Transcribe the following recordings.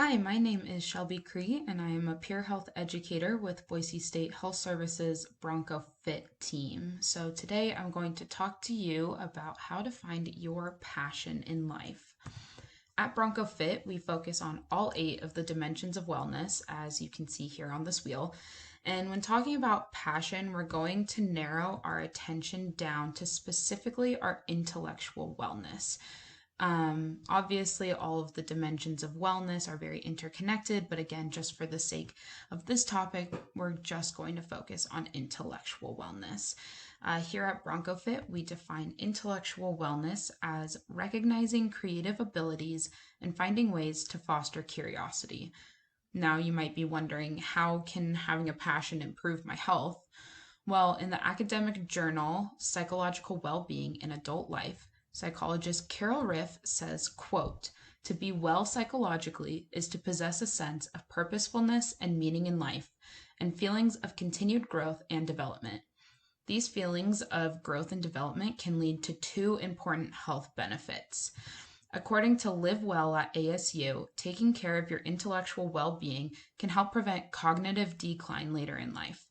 Hi, my name is Shelby Kriegh, and I am a peer health educator with Boise State Health Services BroncoFit team. So today I'm going to talk to you about how to find your passion in life. At BroncoFit, we focus on all 8 of the dimensions of wellness, as you can see here on this wheel. And when talking about passion, we're going to narrow our attention down to specifically our intellectual wellness. Obviously, all of the dimensions of wellness are very interconnected, but again, just for the sake of this topic, we're just going to focus on intellectual wellness. Here at BroncoFit, we define intellectual wellness as recognizing creative abilities and finding ways to foster curiosity. Now, you might be wondering, how can having a passion improve my health? Well, in the academic journal, Psychological Well-Being in Adult Life, psychologist Carol Riff says, quote, "To be well psychologically is to possess a sense of purposefulness and meaning in life, and feelings of continued growth and development. These feelings of growth and development can lead to 2 important health benefits. According to Live Well at ASU, taking care of your intellectual well-being can help prevent cognitive decline later in life.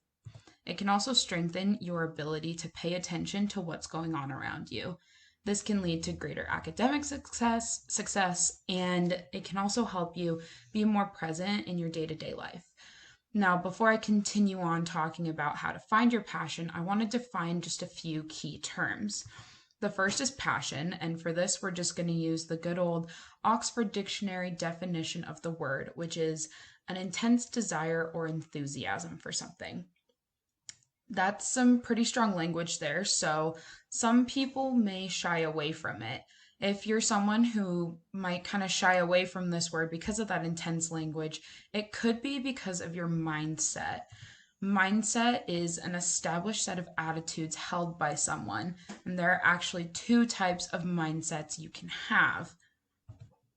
It can also strengthen your ability to pay attention to what's going on around you. This can lead to greater academic success, and it can also help you be more present in your day-to-day life." Now, before I continue on talking about how to find your passion, I want to define just a few key terms. The first is passion, and for this, we're just going to use the good old Oxford Dictionary definition of the word, which is an intense desire or enthusiasm for something. That's some pretty strong language there, so some people may shy away from it. If you're someone who might kind of shy away from this word because of that intense language, it could be because of your mindset. Mindset is an established set of attitudes held by someone, and there are actually 2 types of mindsets you can have.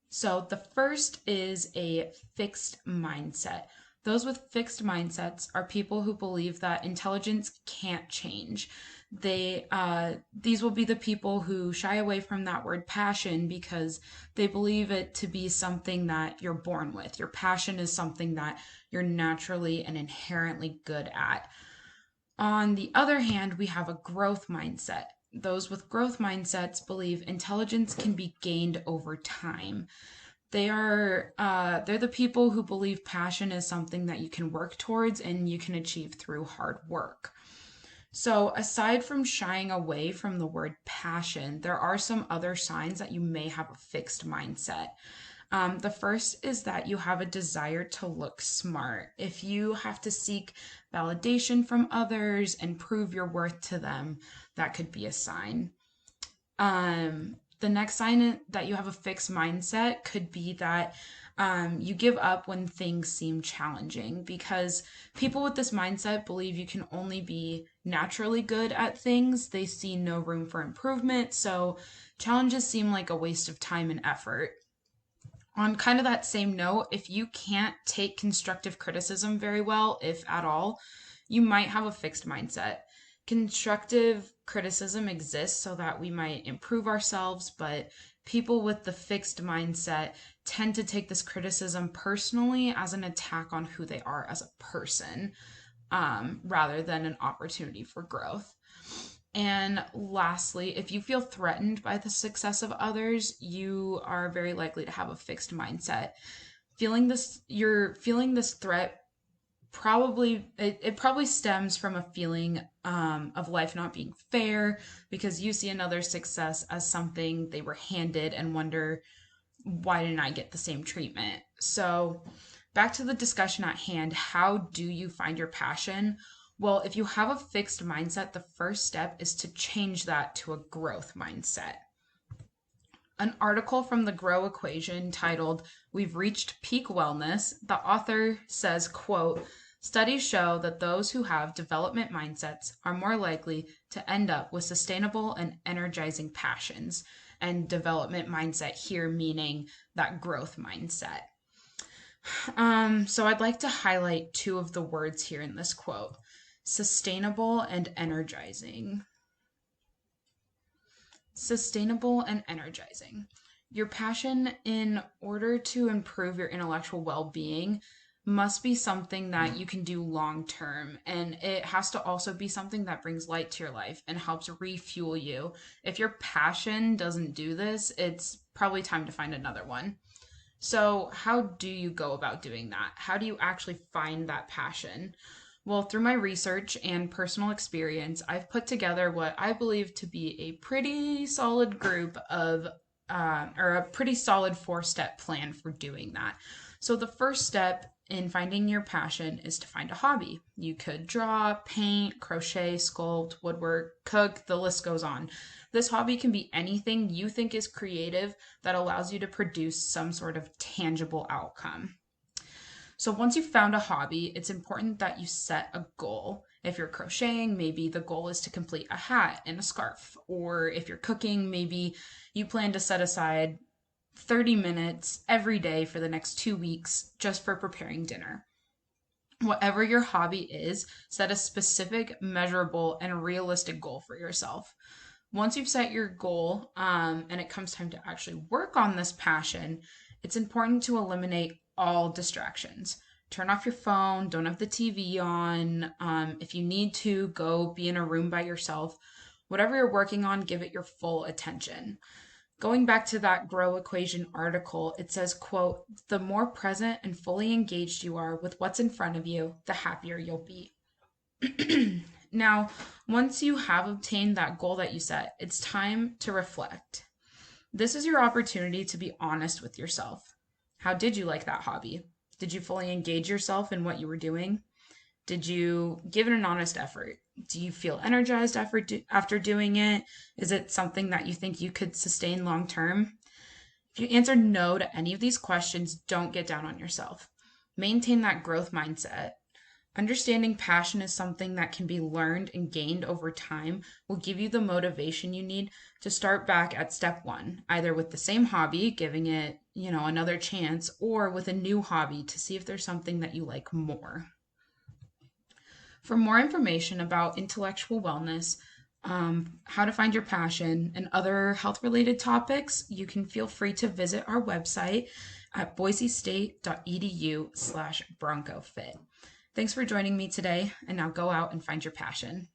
So the first is a fixed mindset. Those with fixed mindsets are people who believe that intelligence can't change. These will be the people who shy away from that word passion because they believe it to be something that you're born with. Your passion is something that you're naturally and inherently good at. On the other hand, we have a growth mindset. Those with growth mindsets believe intelligence can be gained over time. They're the people who believe passion is something that you can work towards and you can achieve through hard work. So aside from shying away from the word passion, there are some other signs that you may have a fixed mindset. The first is that you have a desire to look smart. If you have to seek validation from others and prove your worth to them, that could be a sign. The next sign that you have a fixed mindset could be that you give up when things seem challenging, because people with this mindset believe you can only be naturally good at things. They see no room for improvement, so challenges seem like a waste of time and effort. On kind of that same note, if you can't take constructive criticism very well, if at all, you might have a fixed mindset. Constructive criticism exists so that we might improve ourselves, but people with the fixed mindset tend to take this criticism personally as an attack on who they are as a person, rather than an opportunity for growth. And lastly, if you feel threatened by the success of others, you are very likely to have a fixed mindset. You're feeling this threat probably stems from a feeling of life not being fair, because you see another success as something they were handed and wonder, why didn't I get the same treatment? So back to the discussion at hand, how do you find your passion? Well, if you have a fixed mindset, the first step is to change that to a growth mindset. An article from the Grow Equation titled "We've Reached Peak Wellness," the author says, quote, "Studies show that those who have development mindsets are more likely to end up with sustainable and energizing passions." And development mindset here meaning that growth mindset. So I'd like to highlight 2 of the words here in this quote: sustainable and energizing. Sustainable and energizing. Your passion, in order to improve your intellectual well-being, must be something that you can do long term. And it has to also be something that brings light to your life and helps refuel you. If your passion doesn't do this, it's probably time to find another one. So, how do you go about doing that? How do you actually find that passion? Well, through my research and personal experience, I've put together what I believe to be a pretty solid group of, or a pretty solid 4-step plan for doing that. So, the first step in finding your passion is to find a hobby. You could draw, paint, crochet, sculpt, woodwork, cook, the list goes on. This hobby can be anything you think is creative that allows you to produce some sort of tangible outcome. So once you've found a hobby, it's important that you set a goal. If you're crocheting, maybe the goal is to complete a hat and a scarf. Or if you're cooking, maybe you plan to set aside 30 minutes every day for the next 2 weeks just for preparing dinner. Whatever your hobby is, set a specific, measurable, and realistic goal for yourself. Once you've set your goal and it comes time to actually work on this passion, it's important to eliminate all distractions. Turn off your phone, don't have the TV on. If you need to, go be in a room by yourself. Whatever you're working on, give it your full attention. Going back to that Grow Equation article, it says, quote, "The more present and fully engaged you are with what's in front of you, the happier you'll be." Now, once you have obtained that goal that you set, it's time to reflect. This is your opportunity to be honest with yourself. How did you like that hobby? Did you fully engage yourself in what you were doing? Did you give it an honest effort? Do you feel energized after doing it? Is it something that you think you could sustain long term? If you answer no to any of these questions, don't get down on yourself. Maintain that growth mindset. Understanding passion is something that can be learned and gained over time will give you the motivation you need to start back at step one, either with the same hobby, giving it, another chance, or with a new hobby to see if there's something that you like more. For more information about intellectual wellness, how to find your passion, and other health-related topics, you can feel free to visit our website at boisestate.edu/BroncoFit. Thanks for joining me today, and now go out and find your passion.